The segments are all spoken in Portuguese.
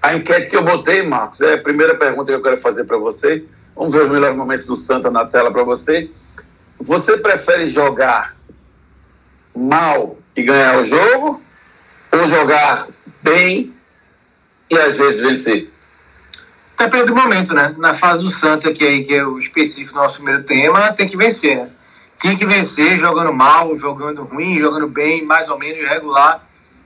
A enquete que eu botei, Marcos, é a primeira pergunta que eu quero fazer para você. Vamos ver os melhores momentos do Santa na tela para você. Você prefere jogar mal e ganhar o jogo ou jogar bem e às vezes vencer? Depende do momento, né? Na fase do Santa, que é o específico do nosso primeiro tema, tem que vencer, né? Tinha que vencer jogando mal, jogando ruim, jogando bem, mais ou menos irregular,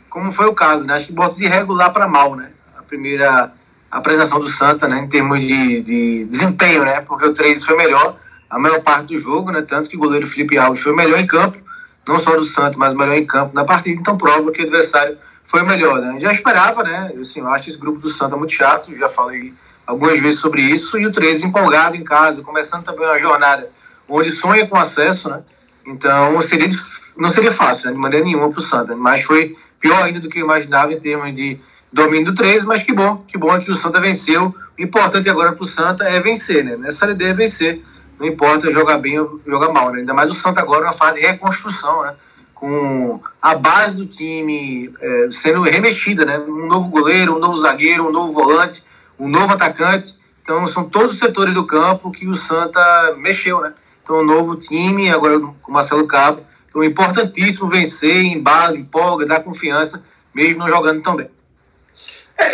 como foi o caso, né? Acho que bota de regular para mal, né? A primeira apresentação do Santa, né? Em termos de desempenho, né? Porque o 3 foi melhor a maior parte do jogo, né? Tanto que o goleiro Felipe Alves foi melhor em campo, não só do Santa, mas melhor em campo na partida. Então prova que o adversário foi o melhor, né? Já esperava, né? Assim, eu acho esse grupo do Santa muito chato, já falei algumas vezes sobre isso, e o 13 empolgado em casa, começando também uma jornada onde sonha com acesso, né? Então não seria fácil, né? De maneira nenhuma para o Santa, mas foi pior ainda do que eu imaginava em termos de domínio do 13, mas que bom é que o Santa venceu. O importante agora para o Santa é vencer, né? Nessa ideia é vencer, não importa jogar bem ou jogar mal, né? Ainda mais o Santa agora na fase de reconstrução, né? Com a base do time sendo remexida, né? Um novo goleiro, um novo zagueiro, um novo volante, um novo atacante. Então são todos os setores do campo que o Santa mexeu, né? Então um novo time, agora com o Marcelo Cabo. Então é importantíssimo vencer, embala, empolga, dá confiança, mesmo não jogando tão bem.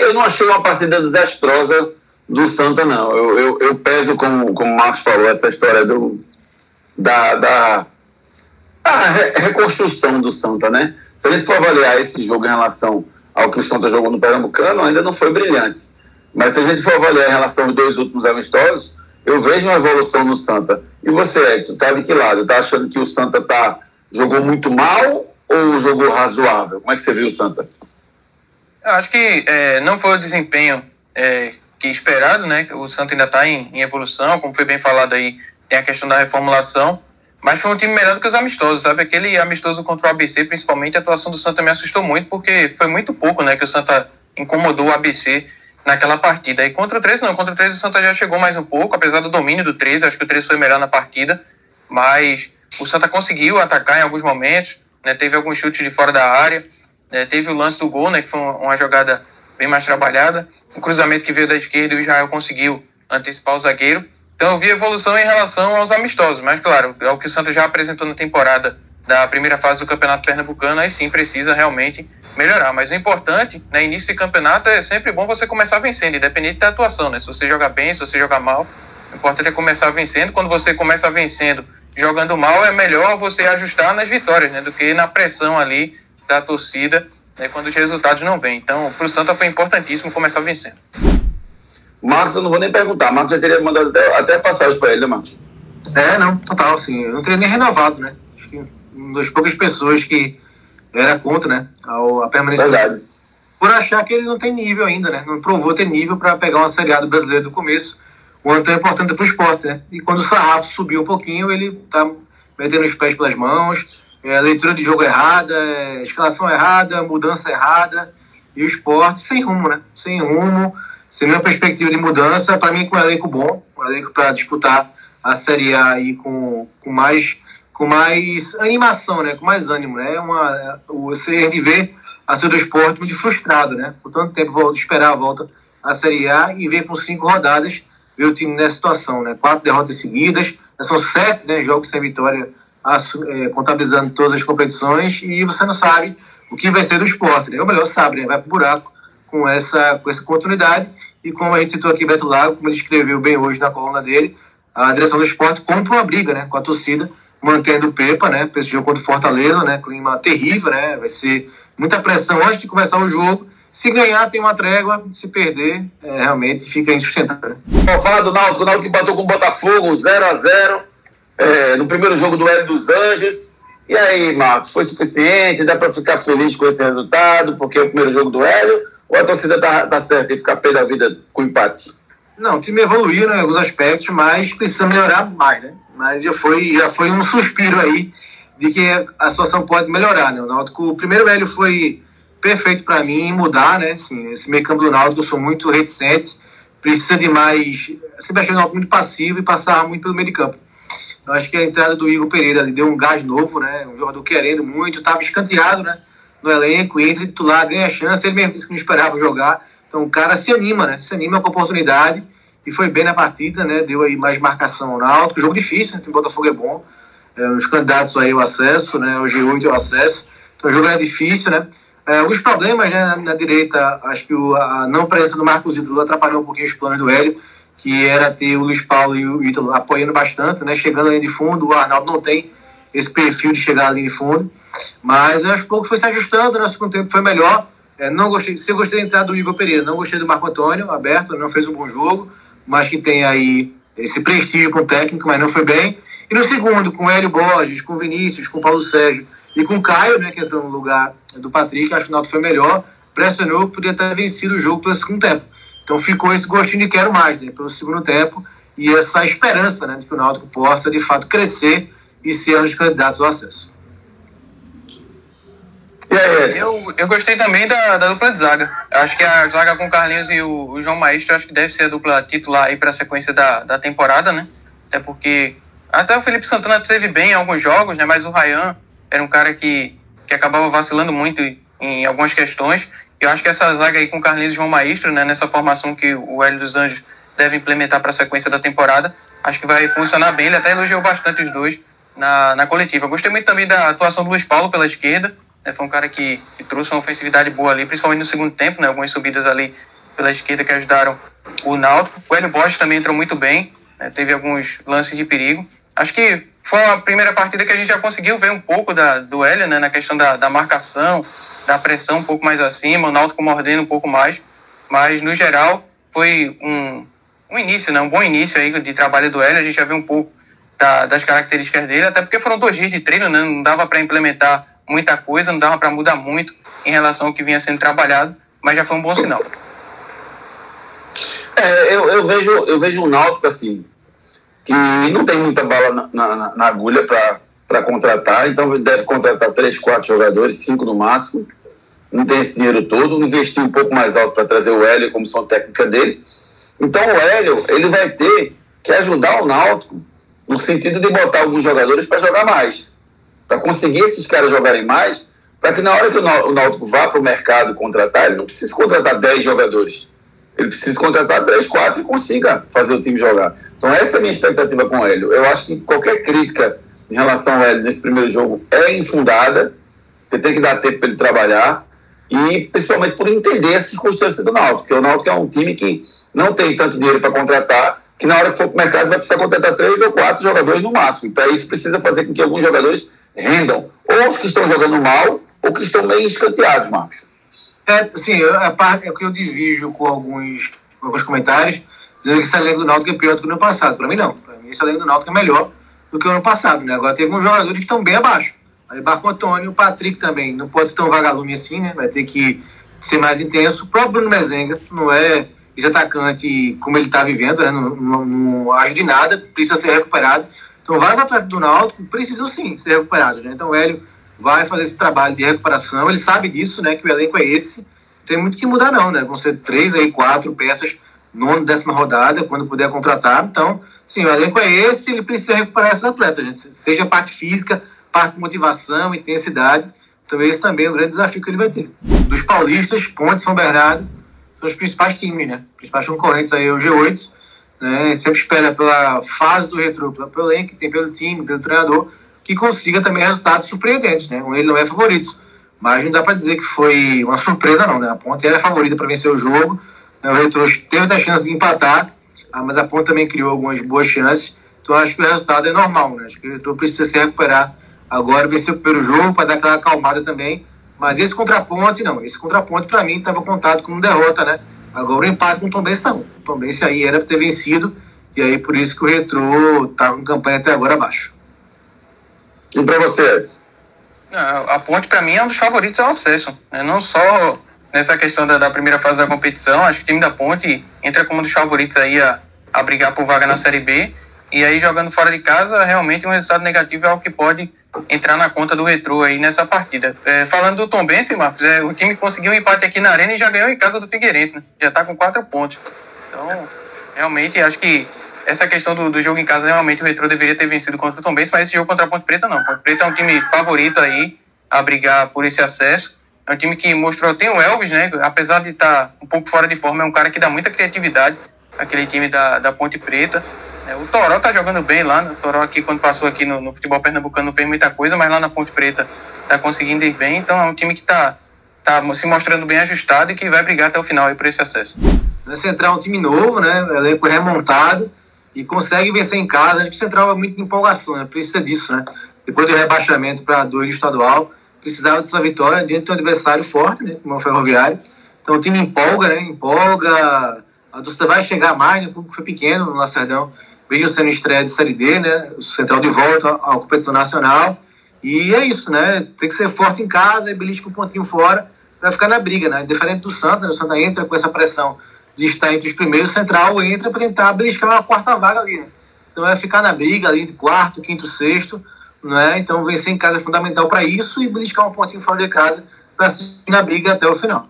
Eu não achei uma partida desastrosa do Santa, não. Eu peso, como o Marcos falou, essa história da reconstrução do Santa, né? Se a gente for avaliar esse jogo em relação ao que o Santa jogou no Pernambucano, ainda não foi brilhante. Mas se a gente for avaliar em relação aos 2 últimos amistosos, eu vejo uma evolução no Santa. E você, Edson, tá de que lado? Tá achando que o Santa jogou muito mal ou jogou razoável? Como é que você viu o Santa? Eu acho que não foi o desempenho que esperado, né? O Santa ainda está em evolução, como foi bem falado aí, tem a questão da reformulação, mas foi um time melhor do que os amistosos, sabe? Aquele amistoso contra o ABC, principalmente, a atuação do Santa me assustou muito, porque foi muito pouco, né, que o Santa incomodou o ABC naquela partida. E contra o 13 não, contra o 13 o Santa já chegou mais um pouco, apesar do domínio do 13, acho que o 13 foi melhor na partida, mas o Santa conseguiu atacar em alguns momentos, né, teve alguns chutes de fora da área, teve o lance do gol, né, que foi uma jogada bem mais trabalhada, o cruzamento que veio da esquerda e o Israel conseguiu antecipar o zagueiro. Então eu vi evolução em relação aos amistosos, mas claro, é o que o Santa já apresentou na temporada da primeira fase do Campeonato Pernambucano, aí sim precisa realmente melhorar. Mas o importante, né, início de campeonato, é sempre bom você começar vencendo, independente da atuação, né? Se você jogar bem, se você jogar mal, o importante é começar vencendo. Quando você começa vencendo, jogando mal, é melhor você ajustar nas vitórias, né, do que na pressão ali da torcida, né, quando os resultados não vêm. Então, para o Santa foi importantíssimo começar vencendo. Marcos, eu não vou nem perguntar. Marcos já teria mandado até passagem para ele, né, Marcos? Não, total, assim. Eu não teria nem renovado, né? Acho que uma das poucas pessoas que era contra, né, a permanência. Verdade. Por achar que ele não tem nível ainda, né? Não provou ter nível para pegar uma Série A do Brasileiro do começo. O ano tão importante para o esporte, né? E quando o sarrafo subiu um pouquinho, ele tá metendo os pés pelas mãos, leitura de jogo errada, escalação errada, mudança errada, e o esporte sem rumo, né? Sem rumo, sem nenhuma perspectiva de mudança. Para mim, com um elenco bom, um elenco para disputar a Série A aí com mais animação, né? Com mais ânimo, né? A gente vê a torcida do esporte muito frustrado, né? Por tanto tempo esperar a volta à Série A e ver com 5 rodadas, ver o time nessa situação, né? 4 derrotas seguidas, são 7, né, jogos sem vitória, contabilizando todas as competições, e você não sabe o que vai ser do esporte, né? Ou melhor, sabe, né? Vai pro buraco com essa continuidade, e como a gente citou aqui, Beto Lago, como ele escreveu bem hoje na coluna dele, a direção do esporte compra uma briga, né, com a torcida, mantendo o Pepa, né, para esse jogo contra o Fortaleza, né, clima terrível, né, vai ser muita pressão antes de começar o jogo. Se ganhar, tem uma trégua, se perder, realmente fica insustentável. Vamos falar do Náutico. O Náutico empatou com o Botafogo 0-0 no primeiro jogo do Hélio dos Anjos. E aí, Marcos, foi suficiente? Dá para ficar feliz com esse resultado, porque é o primeiro jogo do Hélio? Ou a torcida tá certa em ficar pé da vida com empate? Não, o time evoluiu, né, em alguns aspectos, mas precisa melhorar mais, né? Mas já foi um suspiro aí de que a situação pode melhorar, né? O Náutico, o primeiro Hélio foi perfeito para mim mudar, né? Assim, esse meio campo do Náutico, eu sou muito reticente, precisa de mais, sempre achei o Náutico muito passivo e passar muito pelo meio de campo. Eu acho que a entrada do Igor Pereira ali deu um gás novo, né? Um jogador querendo muito, estava escanteado, né, no elenco, entra titular, ganha chance. Ele mesmo disse que não esperava jogar, Então o cara se anima, né? Se anima com a oportunidade e foi bem na partida, né? Deu aí mais marcação ao Náutico. Jogo difícil, né? O Botafogo é bom. Os candidatos aí o acesso, né? O G8 é o acesso. Então o jogo é difícil, né? Alguns problemas, né? Na direita, acho que a não presença do Marcos Ídolo atrapalhou um pouquinho os planos do Hélio, que era ter o Luiz Paulo e o Ítalo apoiando bastante, né? Chegando ali de fundo. O Arnaldo não tem esse perfil de chegar ali de fundo. Mas aos poucos foi se ajustando, né? O segundo tempo foi melhor. Não gostei, se eu gostei da entrada do Igor Pereira, não gostei do Marco Antônio, aberto, não fez um bom jogo, mas que tem aí esse prestígio com o técnico, mas não foi bem. E no segundo, com o Hélio Borges, com o Vinícius, com o Paulo Sérgio e com o Caio, né, que entrou no lugar do Patrick, acho que o Náutico foi melhor, pressionou, podia ter vencido o jogo pelo segundo tempo. Então ficou esse gostinho de quero mais, né, pelo segundo tempo, e essa esperança, né, de que o Náutico possa, de fato, crescer e ser um dos candidatos ao acesso. Eu gostei também da dupla de zaga. Acho que a zaga com o Carlinhos e o João Maestro, acho que deve ser a dupla titular aí para a sequência da temporada, né? Até porque até o Felipe Santana esteve bem em alguns jogos, né? Mas o Ryan era um cara que acabava vacilando muito em algumas questões. Eu acho que essa zaga aí com o Carlinhos e João Maestro, né? Nessa formação que o Hélio dos Anjos deve implementar para a sequência da temporada, acho que vai funcionar bem. Ele até elogiou bastante os dois na coletiva. Gostei muito também da atuação do Luiz Paulo pela esquerda. Foi um cara que trouxe uma ofensividade boa ali, principalmente no segundo tempo, né? Algumas subidas ali pela esquerda que ajudaram o Náutico. O Hélio Borges também entrou muito bem, né? Teve alguns lances de perigo. Acho que foi a primeira partida que a gente já conseguiu ver um pouco do Hélio, né? Na questão da marcação, da pressão um pouco mais acima, o Náutico mordendo um pouco mais. Mas, no geral, foi um início, né? Um bom início aí de trabalho do Hélio. A gente já viu um pouco das características dele, até porque foram 2 dias de treino, né? Não dava para implementar muita coisa, não dava para mudar muito em relação ao que vinha sendo trabalhado, mas já foi um bom sinal. Eu vejo um Náutico assim, que não tem muita bala na agulha para contratar, então deve contratar 3, 4 jogadores, 5 no máximo, não tem esse dinheiro todo, investir um pouco mais alto para trazer o Hélio como comissão técnica dele. Então o Hélio, ele vai ter que ajudar o Náutico no sentido de botar alguns jogadores para jogar mais, para conseguir esses caras jogarem mais, para que na hora que o Náutico vá para o mercado contratar, ele não precisa contratar 10 jogadores. Ele precisa contratar 3, 4 e consiga fazer o time jogar. Então essa é a minha expectativa com o Hélio. Eu acho que qualquer crítica em relação ao Hélio nesse primeiro jogo é infundada, porque tem que dar tempo para ele trabalhar, e principalmente por entender as circunstâncias do Náutico, porque o Náutico é um time que não tem tanto dinheiro para contratar, que na hora que for para o mercado vai precisar contratar 3 ou 4 jogadores no máximo. Para isso precisa fazer com que alguns jogadores rendam, ou os que estão jogando mal, ou que estão meio escanteados, Marcos. Sim, é o que eu divido com alguns comentários, dizendo que esse elenco do Náutico é pior do que no ano passado. Para mim, não. Para mim, esse elenco do Náutico é melhor do que o ano passado, né? Agora, tem alguns jogadores que estão bem abaixo. Aí, Marco Antônio, o Patrick também, não pode ser tão vagalume assim, né? Vai ter que ser mais intenso. O próprio Bruno Mezenga não é esse atacante como ele está vivendo, né? Não ajuda em nada, precisa ser recuperado. Então, vários atletas do Náutico precisam sim ser recuperados, né? Então, o Hélio vai fazer esse trabalho de recuperação. Ele sabe disso, né? Que o elenco é esse. Não tem muito que mudar, não, né? Vão ser 3 aí, 4 peças, 9ª, 10ª rodada, quando puder contratar. Então, sim, o elenco é esse. Ele precisa recuperar esses atletas, gente. Seja a parte física, parte de motivação, intensidade. Então, esse também é um grande desafio que ele vai ter. Dos paulistas, Ponte, São Bernardo, são os principais times, né? Os principais concorrentes aí, o G8. Né? Sempre espera pela fase do Retrô, pelo elenco que tem, pelo time, pelo treinador, que consiga também resultados surpreendentes, né? Ele não é favorito, mas não dá para dizer que foi uma surpresa, não, né? A Ponte era a favorita para vencer o jogo, né? O Retrô teve muitas chances de empatar, mas a Ponte também criou algumas boas chances, então acho que o resultado é normal, né? Acho que o Retrô precisa se recuperar agora, vencer o primeiro jogo, para dar aquela acalmada também, mas esse contra a Ponte, não. Esse contra a Ponte, para mim, estava contado como derrota, né? Agora o empate com o Tombense não. O Tombense aí era para ter vencido, e aí por isso que o Retrô está com campanha até agora abaixo. E para vocês? A Ponte, para mim, é um dos favoritos ao acesso. Né? Não só nessa questão da primeira fase da competição, acho que o time da Ponte entra como um dos favoritos aí a brigar por vaga na Série B, e aí jogando fora de casa, realmente um resultado negativo é algo que pode entrar na conta do Retrô aí nessa partida. Falando do Tombense, Marcos, o time conseguiu um empate aqui na Arena e já ganhou em casa do Figueirense, né? Já está com 4 pontos. Então, realmente, acho que essa questão do jogo em casa, realmente o Retrô deveria ter vencido contra o Tombense, mas esse jogo contra a Ponte Preta não. A Ponte Preta é um time favorito aí a brigar por esse acesso. É um time que mostrou, tem o Elvis, né? Apesar de estar um pouco fora de forma, é um cara que dá muita criatividade, aquele time da Ponte Preta. O Toró tá jogando bem lá, né? O Toró aqui, quando passou aqui no futebol pernambucano, não fez muita coisa, mas lá na Ponte Preta tá conseguindo ir bem. Então é um time que tá se mostrando bem ajustado e que vai brigar até o final aí por esse acesso. O Central é um time novo, né? Elenco remontado e consegue vencer em casa. Acho que o Central é muito empolgação, né? Precisa disso, né? Depois do rebaixamento para 2 estadual, precisava dessa vitória diante de um adversário forte, né? Como é o Ferroviário. Então o time empolga, né? Empolga. A torcida vai chegar mais, né? O público foi pequeno no Lacerdão, veio sendo estreia de Série D, né? O Central de volta à competição nacional. E é isso, né? Tem que ser forte em casa e belisca um pontinho fora para ficar na briga, né? Diferente do Santa, né? O Santa entra com essa pressão de estar entre os primeiros, o Central entra para tentar beliscar uma 4ª vaga ali, né? Então é ficar na briga ali entre 4º, 5º, 6º, né? Então vencer em casa é fundamental para isso e beliscar um pontinho fora de casa para seguir na briga até o final.